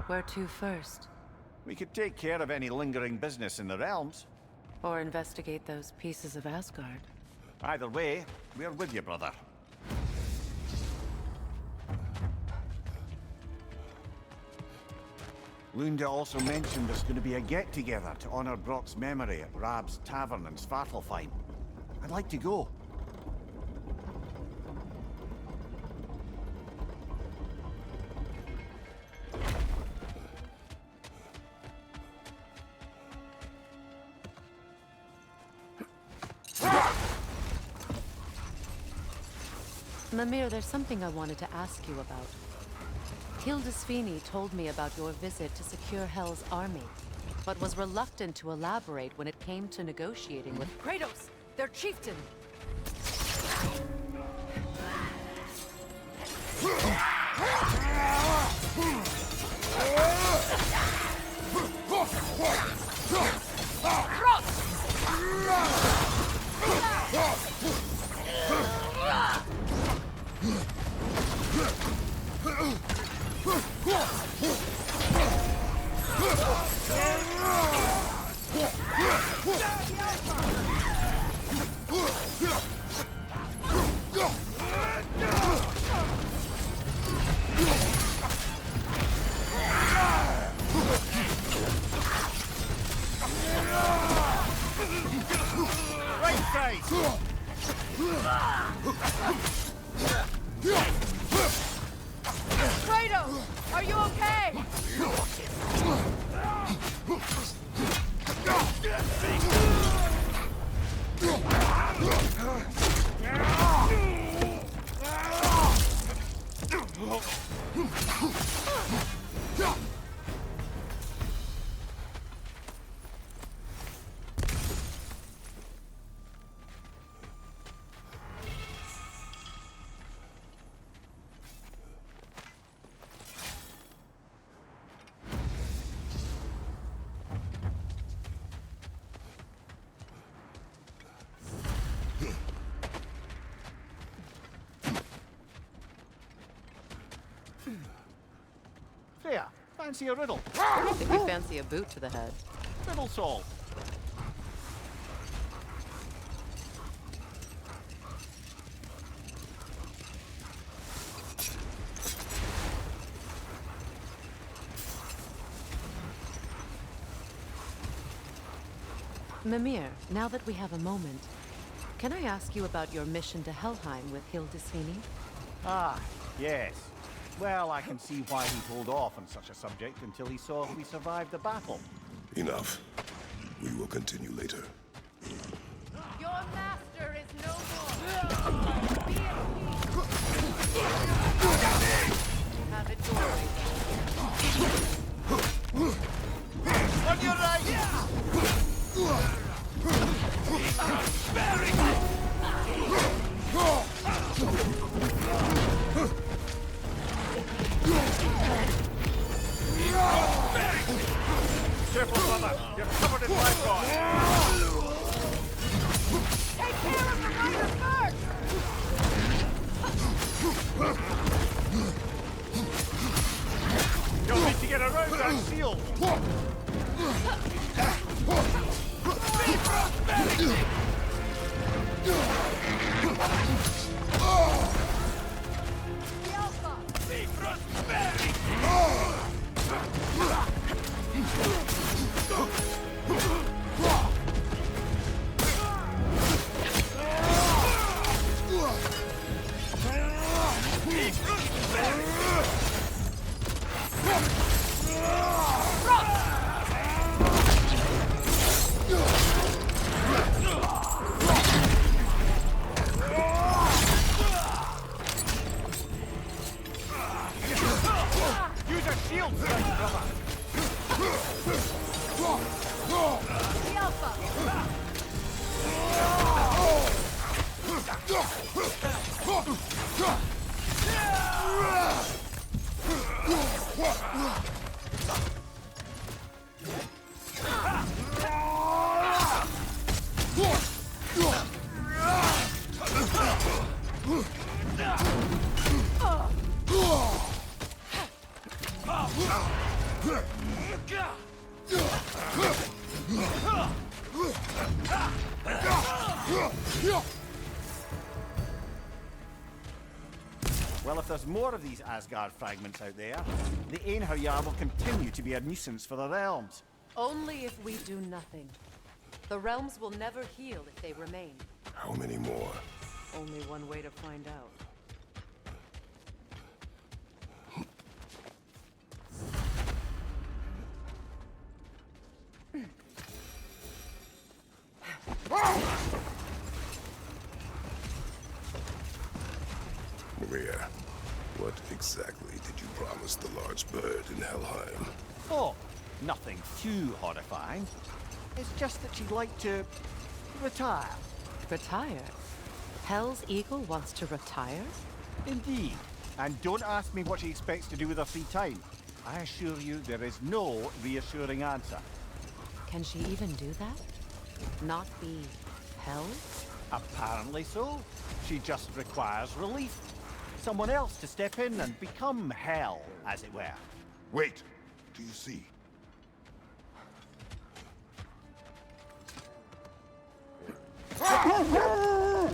Where to first? We could take care of any lingering business in the realms. Or investigate those pieces of Asgard? Either way, we're with you, brother. Lunda also mentioned there's going to be a get-together to honor Brok's memory at Rab's Tavern in Svartalfheim. I'd like to go. Mimir, there's something I wanted to ask you about. Hildisvini told me about your visit to secure Hell's army, but was reluctant to elaborate when it came to negotiating with Kratos, their chieftain. Kratos, are you okay? Freya, fancy a riddle? I think we fancy a boot to the head. Riddle solved. Mimir, now that we have a moment, can I ask you about your mission to Helheim with Hildisvini? Ah, yes. Well, I can see why he'd hold off on such a subject until he saw if we survived the battle. Enough. We will continue later. Your master is no more. Be at peace. Have it your way. On your right! Careful, brother. You're covered in life rod. Take care of the rider first! You'll need to get around that shield. Be prosperity! The Alpha! Be prosperity! Use a shield, brother! The Alpha! Well, if there's more of these Asgard fragments out there, the Einherjar will continue to be a nuisance for the realms. Only if we do nothing. The realms will never heal if they remain. How many more? Only one way to find out. Maria, what exactly did you promise the large bird in Helheim? Oh, nothing too horrifying. It's just that she'd like to retire. Retire? Hell's Eagle wants to retire? Indeed. And don't ask me what she expects to do with her free time. I assure you there is no reassuring answer. Can she even do that? Not be hell? Apparently so. She just requires relief. Someone else to step in and become hell, as it were. Wait! Do you see? I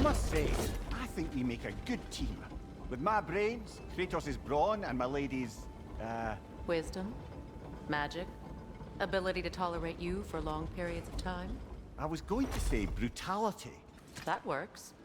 must say, I think we make a good team. With my brains, Kratos' brawn, and my lady's, Wisdom? Magic? Ability to tolerate you for long periods of time? I was going to say brutality. That works.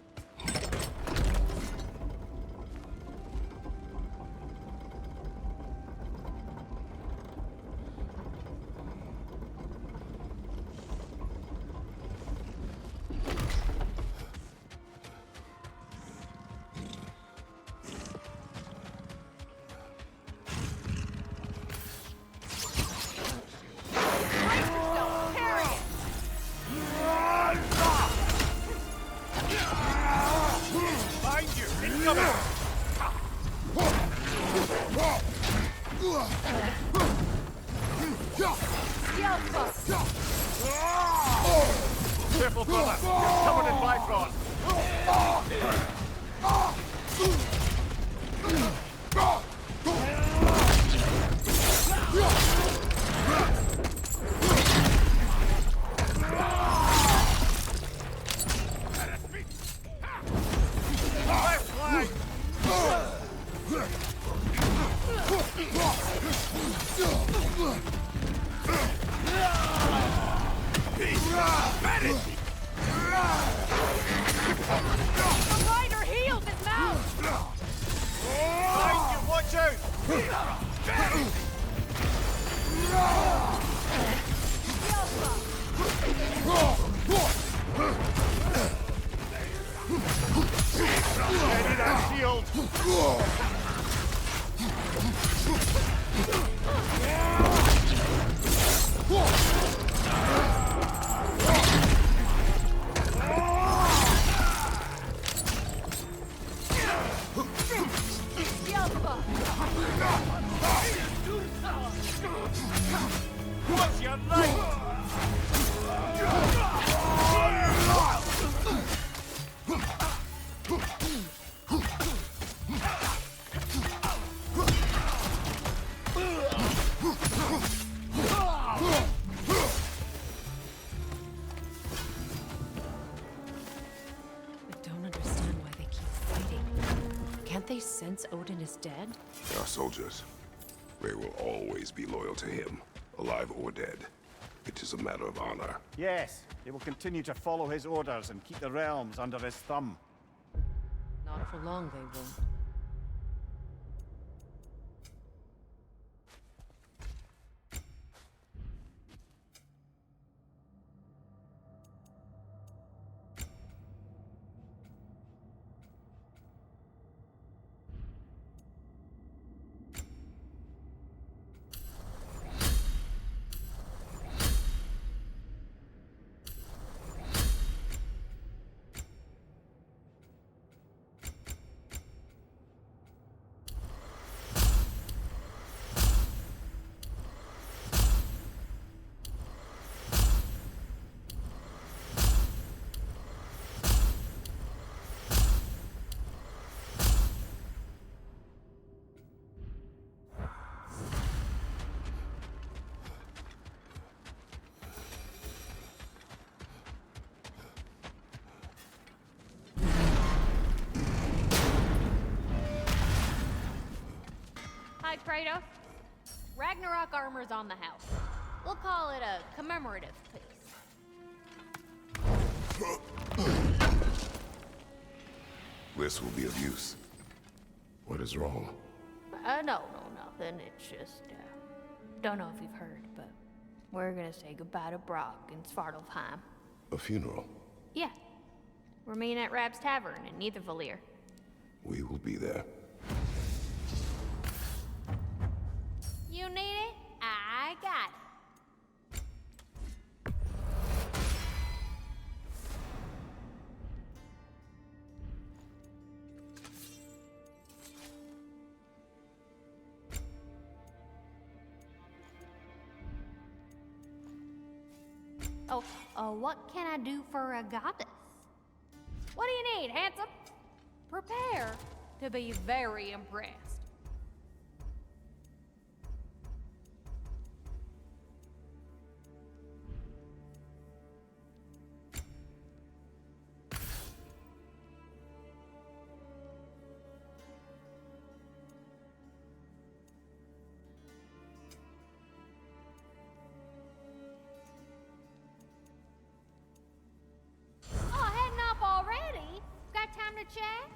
Careful, brother! You're covered in Bifrost! The rider healed his mouth! Behind you, watch out! Ready that shield! What's your name? I don't understand why they keep fighting. Can't they sense Odin is dead? Our soldiers. They will always be loyal to him, alive or dead. It is a matter of honor. Yes, they will continue to follow his orders and keep the realms under his thumb. Not for long, they won't. Hi, Kratos. Ragnarok armor's on the house. We'll call it a commemorative piece. This will be of use. What is wrong? No, nothing. It's just, don't know if you've heard, but we're gonna say goodbye to Brok in Svartalfheim. A funeral. Yeah. We're meeting at Rab's Tavern in Niedervalier. We will be there. You need it? I got it. What can I do for a goddess? What do you need, handsome? Prepare to be very impressed. Oh, heading up already? Got time to chat?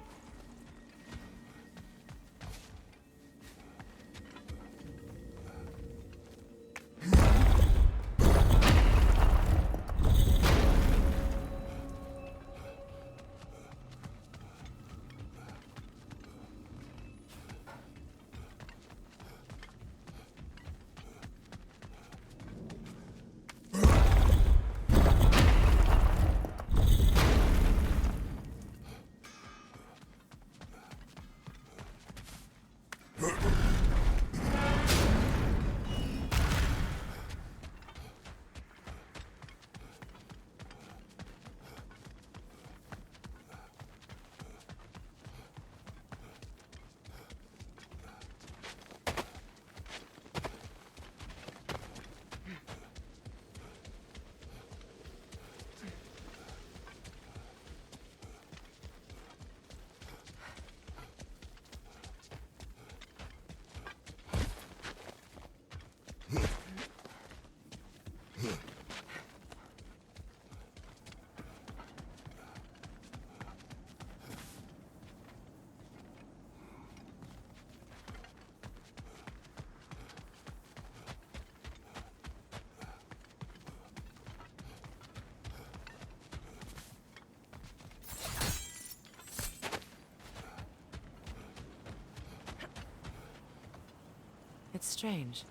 It's strange.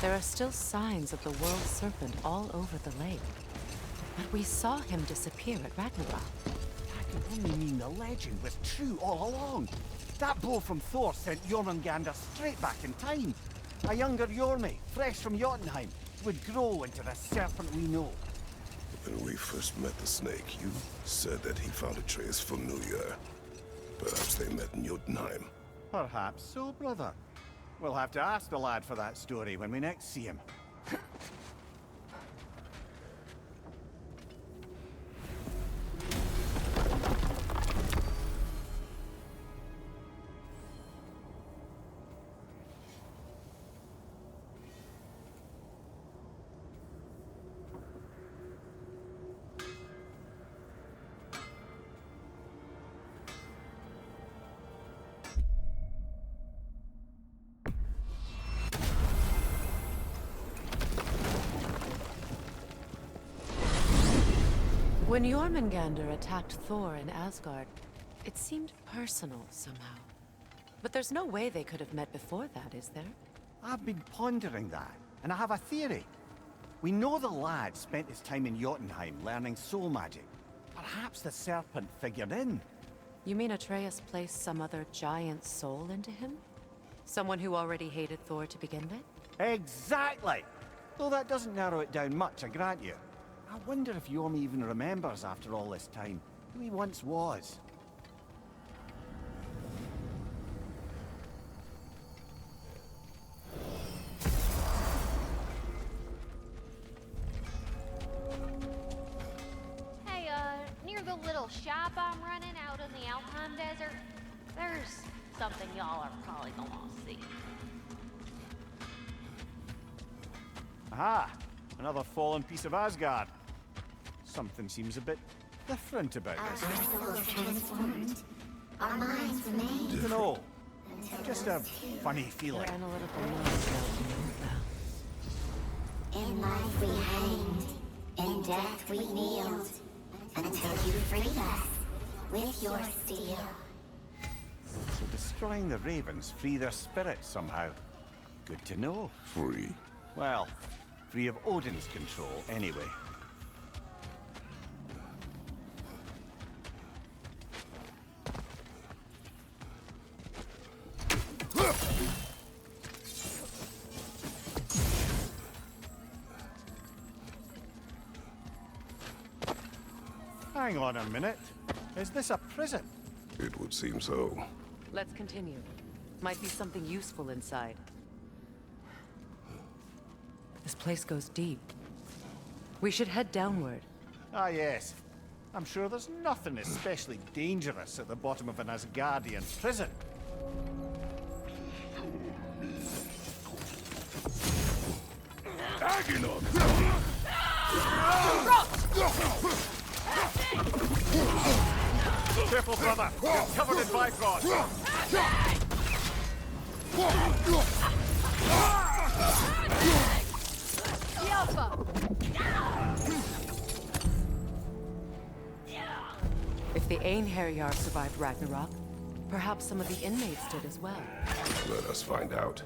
There are still signs of the world serpent all over the lake. But we saw him disappear at Ragnarok. That could only mean the legend was true all along. That blow from Thor sent Jormungandr straight back in time. A younger Jormi, fresh from Jotunheim, would grow into the serpent we know. When we first met the snake, you said that he found Atreus familiar. Perhaps they met in Jotunheim. Perhaps so, brother. We'll have to ask the lad for that story when we next see him. When Jormungandr attacked Thor in Asgard, it seemed personal somehow. But there's no way they could have met before that, is there? I've been pondering that, and I have a theory. We know the lad spent his time in Jotunheim learning soul magic. Perhaps the serpent figured in. You mean Atreus placed some other giant soul into him? Someone who already hated Thor to begin with? Exactly! Though that doesn't narrow it down much, I grant you. I wonder if Jormi even remembers after all this time who he once was. Hey, near the little shop I'm running out in the Alpine Desert, there's something y'all are probably gonna want to see. Aha! Another fallen piece of Asgard. Something seems a bit different about this. Our souls transformed. Our minds remain. No, just a funny feeling. Your analytical minds now. In life we hanged. In death we kneeled. Until you freed us with your steel. So destroying the ravens free their spirits somehow. Good to know. Free. Well, free of Odin's control, anyway. Hang on a minute. Is this a prison? It would seem so. Let's continue. Might be something useful inside. This place goes deep. We should head downward. Ah, yes. I'm sure there's nothing especially dangerous at the bottom of an Asgardian prison. Careful, brother! You're covered in Bifrost! If the Einherjar survived Ragnarok, perhaps some of the inmates did as well. Let us find out.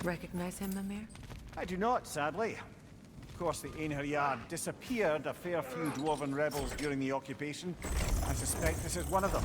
Recognize him, Mimir? I do not, sadly. Of course, the Einherjar disappeared a fair few dwarven rebels during the occupation. I suspect this is one of them.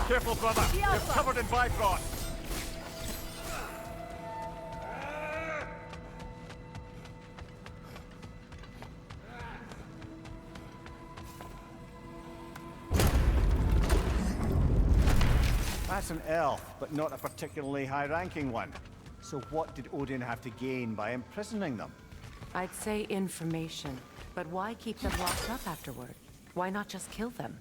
Careful, brother! You're covered in Bifrost! That's an elf, but not a particularly high-ranking one. So what did Odin have to gain by imprisoning them? I'd say information, but why keep them locked up afterward? Why not just kill them?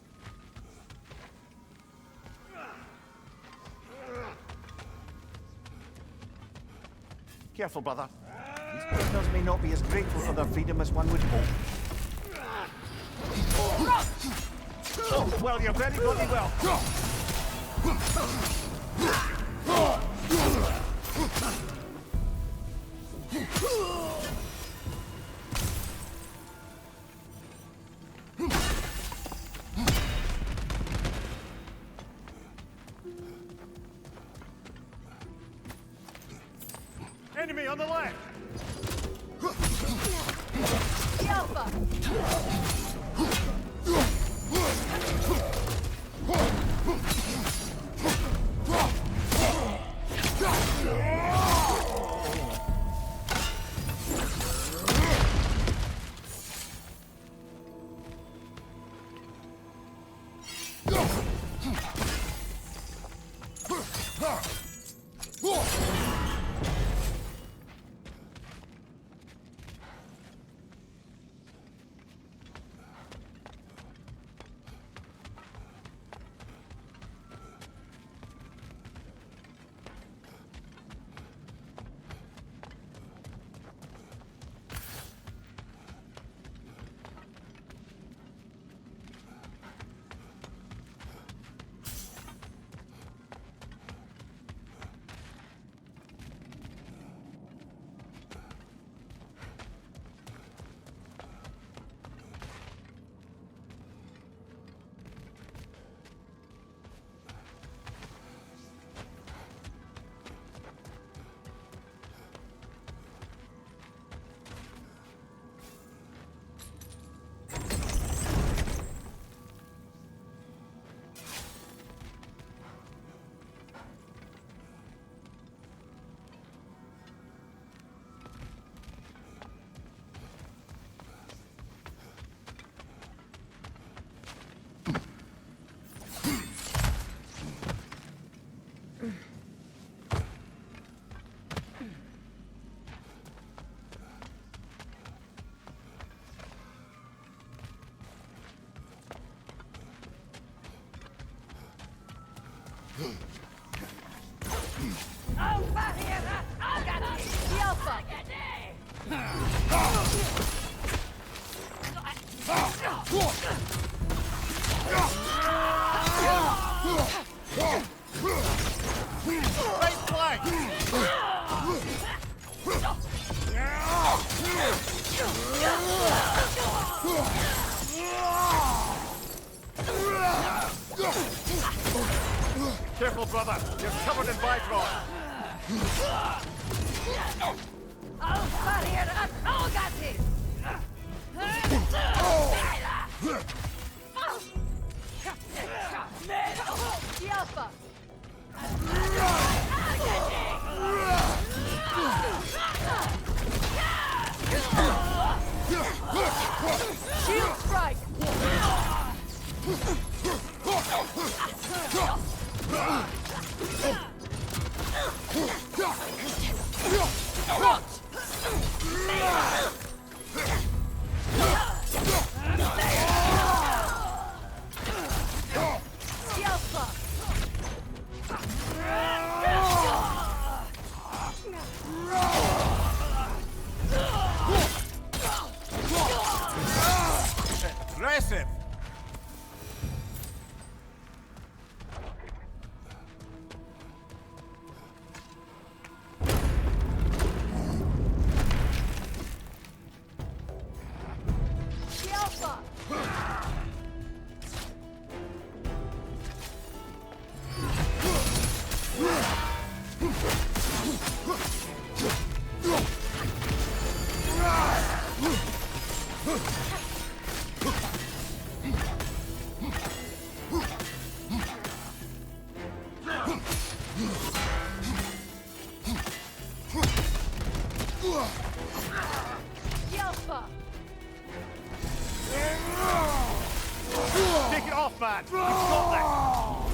Careful, brother. These prisoners may not be as grateful for their freedom as one would hope. Oh, well, you're very bloody well. Enemy on the left! covered in Bifrost. Shield strike! Impressive. Take it off, man. You've got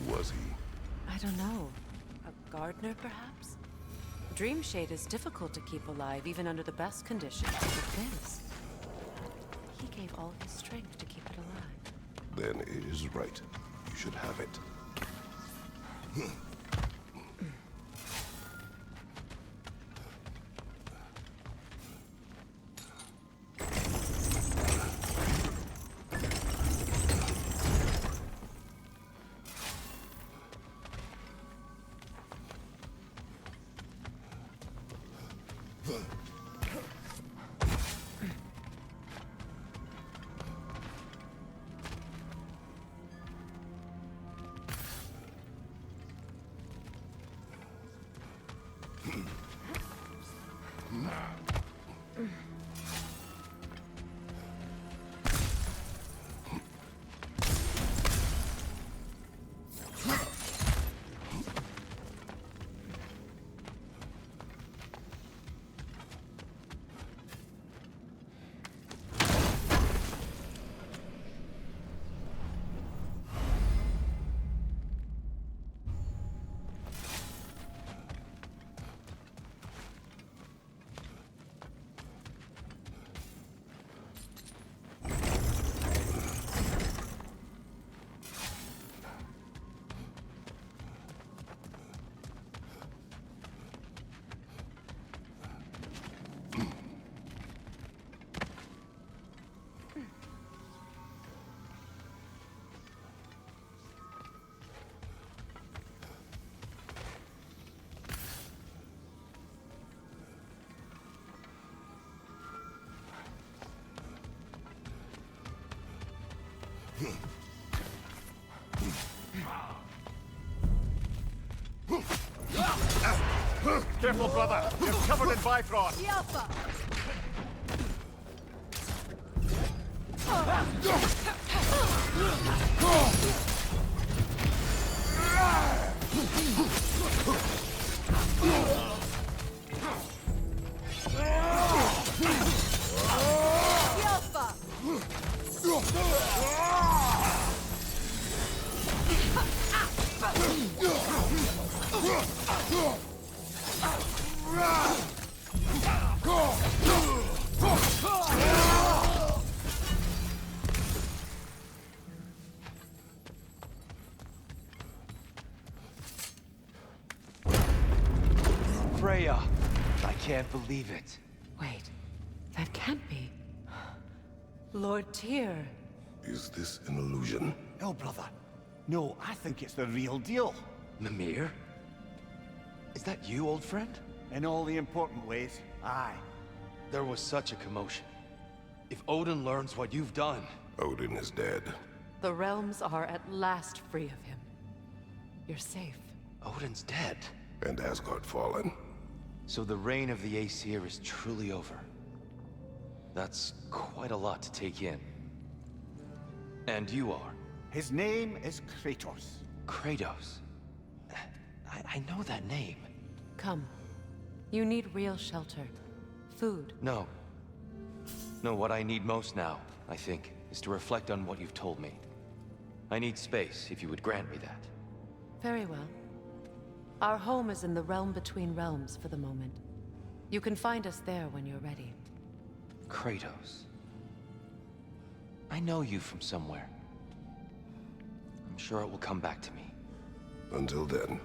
Was he? I don't know. A gardener, perhaps? Dreamshade is difficult to keep alive, even under the best conditions. But this... he gave all his strength to keep it alive. Then it is right. You should have it. Careful, brother. You're covered in Bifrost. Freya! I can't believe it. Wait, that can't be. Lord Tyr. Is this an illusion? No, brother. No, I think it's the real deal. Mimir? Is that you, old friend? In all the important ways, aye. There was such a commotion. If Odin learns what you've done... Odin is dead. The realms are at last free of him. You're safe. Odin's dead. And Asgard fallen. So the reign of the Aesir is truly over. That's quite a lot to take in. And you are? His name is Kratos. Kratos. I know that name. Come. You need real shelter. Food. No. No, what I need most now, I think, is to reflect on what you've told me. I need space, if you would grant me that. Very well. Our home is in the realm between realms for the moment. You can find us there when you're ready. Kratos. I know you from somewhere. I'm sure it will come back to me. Until then.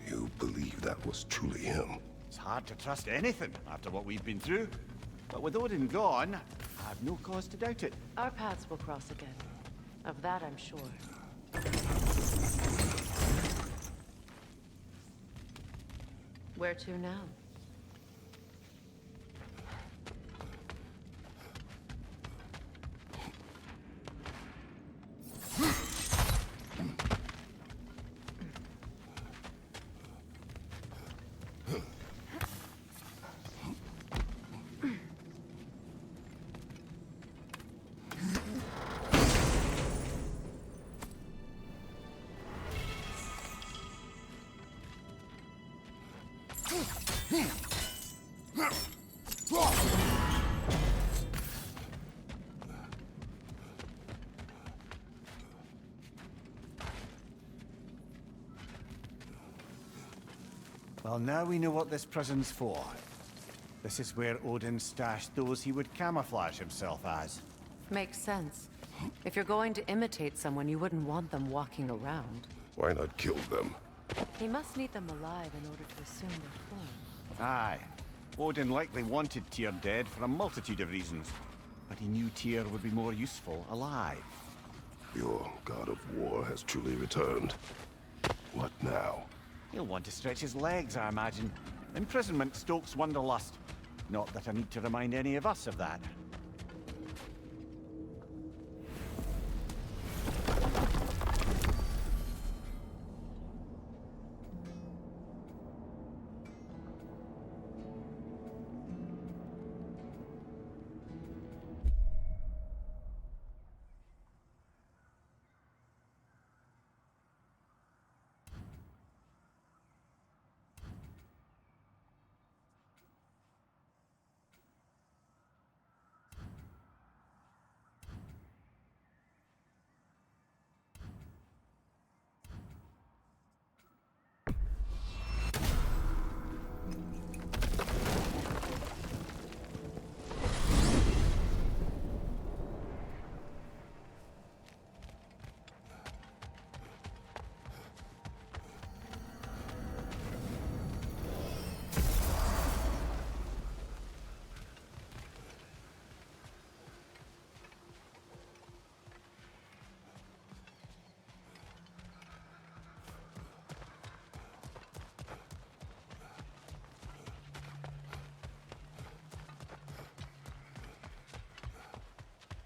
You believe that was truly him? It's hard to trust anything after what we've been through. But with Odin gone, I have no cause to doubt it. Our paths will cross again. Of that I'm sure. Where to now? Well, now we know what this prison's for. This is where Odin stashed those he would camouflage himself as. Makes sense. If you're going to imitate someone, you wouldn't want them walking around. Why not kill them? He must need them alive in order to assume their form. Aye. Odin likely wanted Tyr dead for a multitude of reasons. But he knew Tyr would be more useful alive. Your god of war has truly returned. What now? He'll want to stretch his legs, I imagine. Imprisonment stokes wanderlust. Not that I need to remind any of us of that.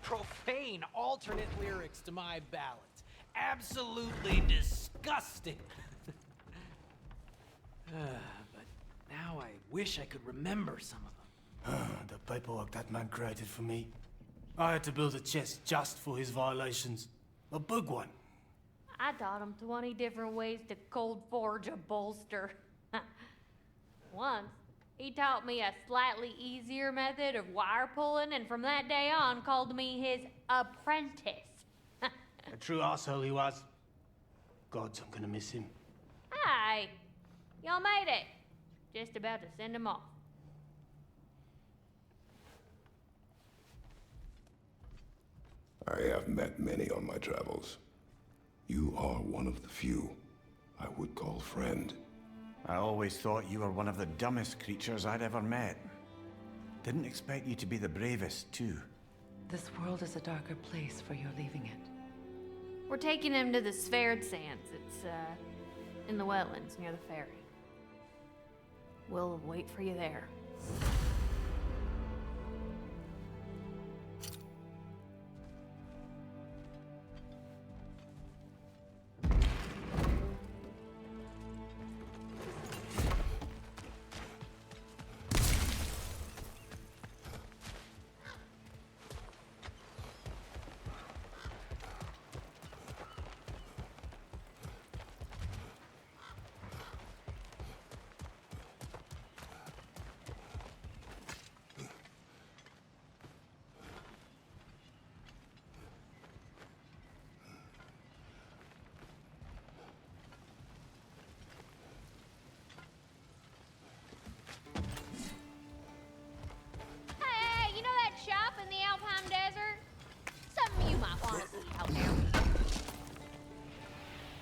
Profane alternate lyrics to my ballads. Absolutely disgusting. But now I wish I could remember some of them. The paperwork that man created for me. I had to build a chest just for his violations. A big one. I taught him 20 different ways to cold forge a bolster. Once, he taught me a slightly easier method of wire pulling, and from that day on called me his apprentice. A true asshole he was. Gods, I'm gonna miss him. Hi, y'all made it. Just about to send him off. I have met many on my travels. You are one of the few I would call friend. I always thought you were one of the dumbest creatures I'd ever met. Didn't expect you to be the bravest, too. This world is a darker place for your leaving it. We're taking him to the Sphaired Sands. It's, in the wetlands near the ferry. We'll wait for you there. Hey, you know that shop in the Alpine Desert? Something you might want to see out there.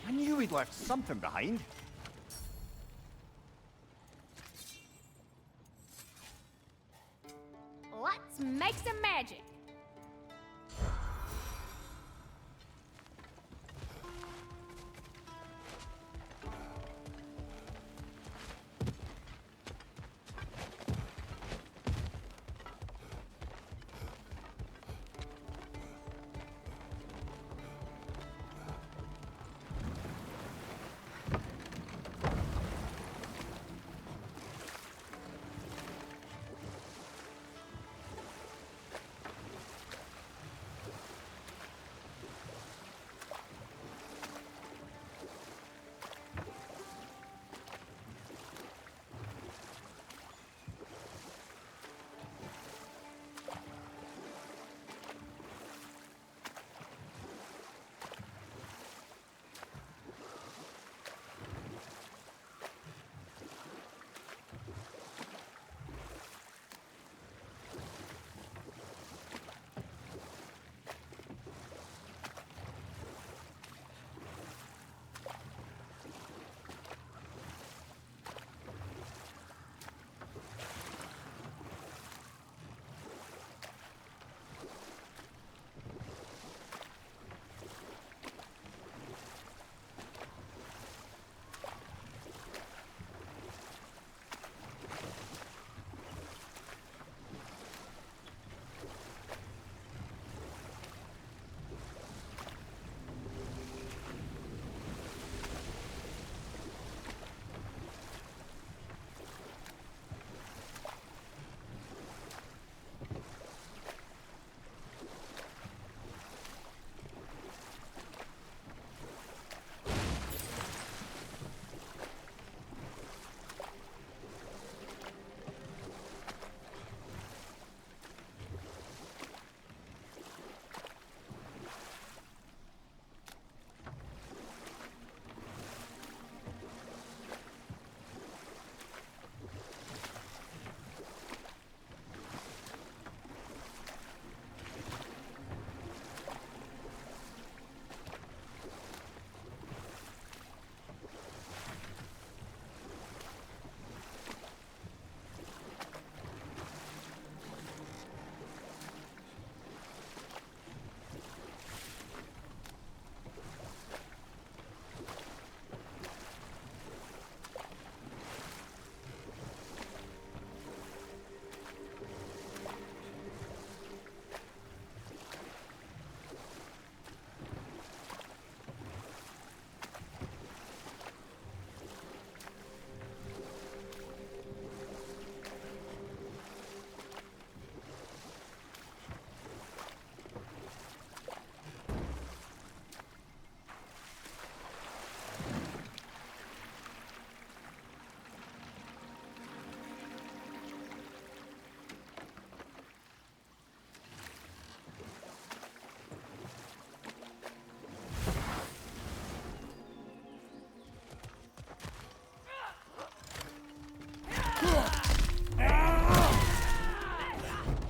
I knew we'd left something behind. Let's make some magic.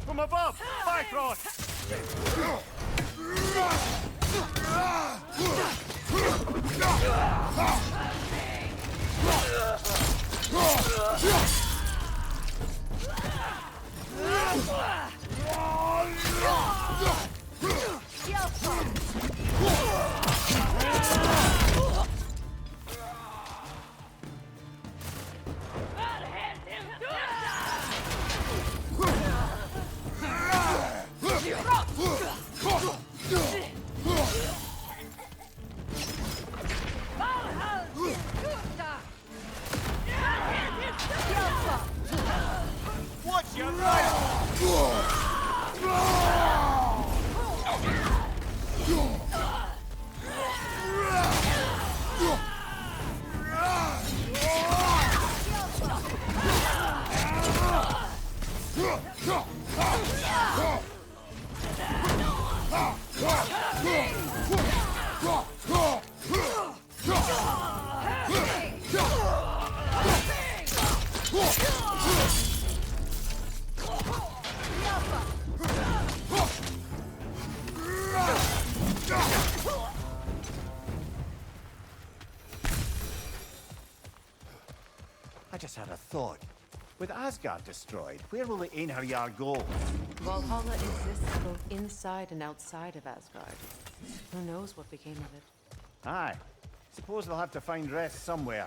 From above! Bifrost! Watch your right! I just had a thought. With Asgard destroyed, where will the Einherjar go? Valhalla exists both inside and outside of Asgard. Who knows what became of it? Aye. Suppose they'll have to find rest somewhere.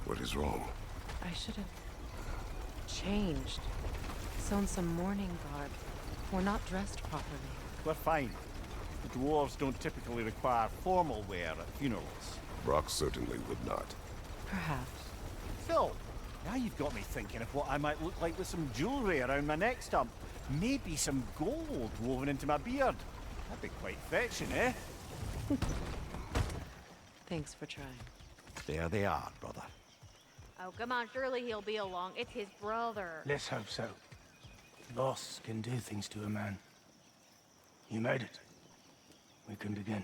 What is wrong? I should have changed. Sewn some mourning garb. We're not dressed properly. We're fine. The dwarves don't typically require formal wear at funerals. Brok certainly would not. Perhaps. Still, now you've got me thinking of what I might look like with some jewellery around my neck stump. Maybe some gold woven into my beard. That'd be quite fetching, eh? Thanks for trying. There they are, brother. Oh, come on, surely he'll be along. It's his brother. Let's hope so. Loss can do things to a man. You made it. We can begin.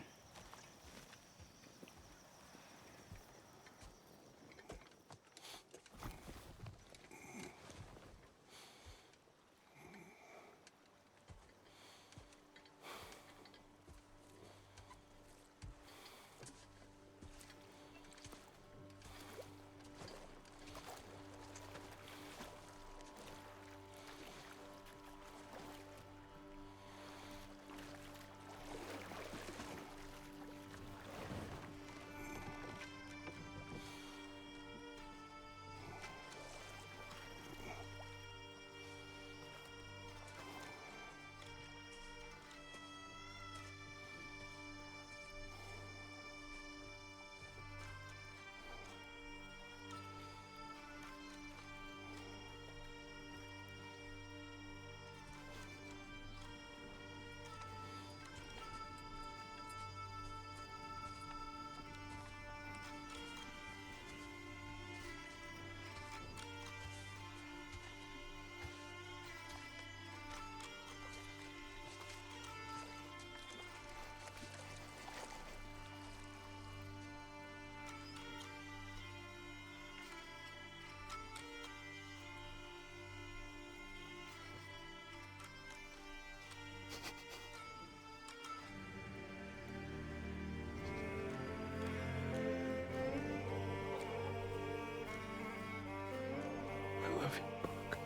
I love you, Brok.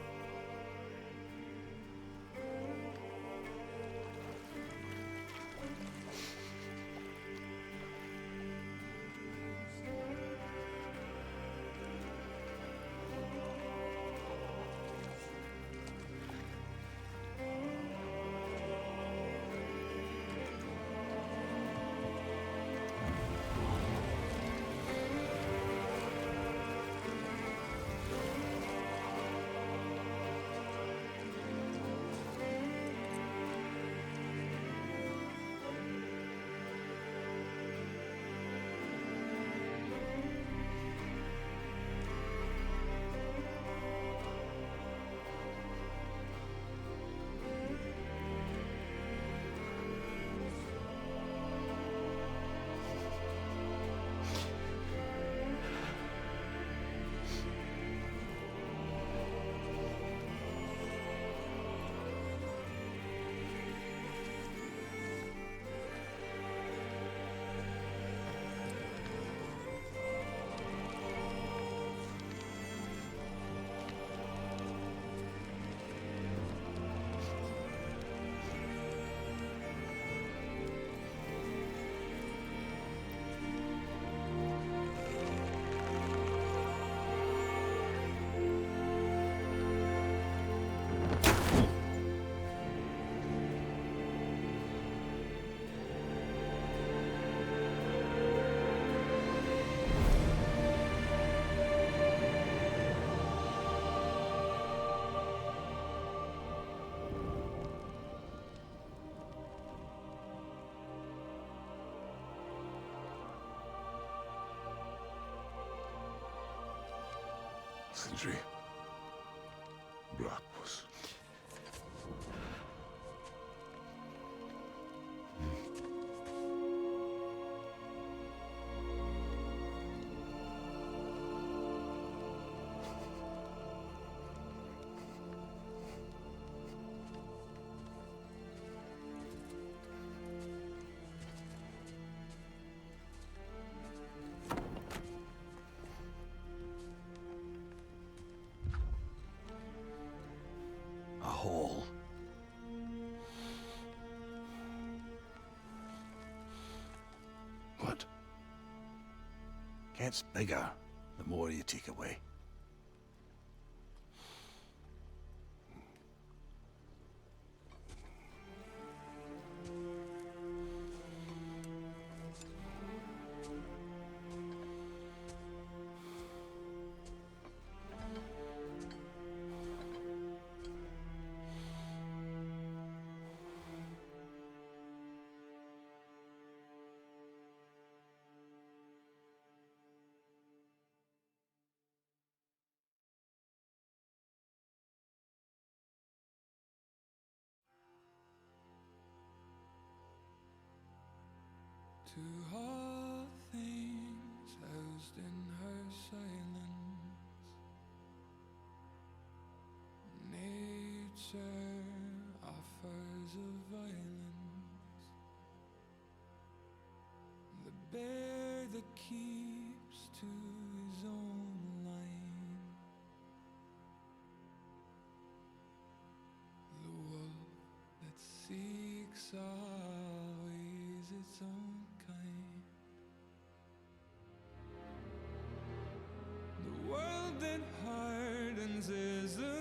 Sindri. Brok was... a hole. What? Gets bigger. the more you take away. To all things housed in her silence, nature offers a violence, the bear that keeps to his own line, the wolf that seeks always its own kind. The world that hardens is the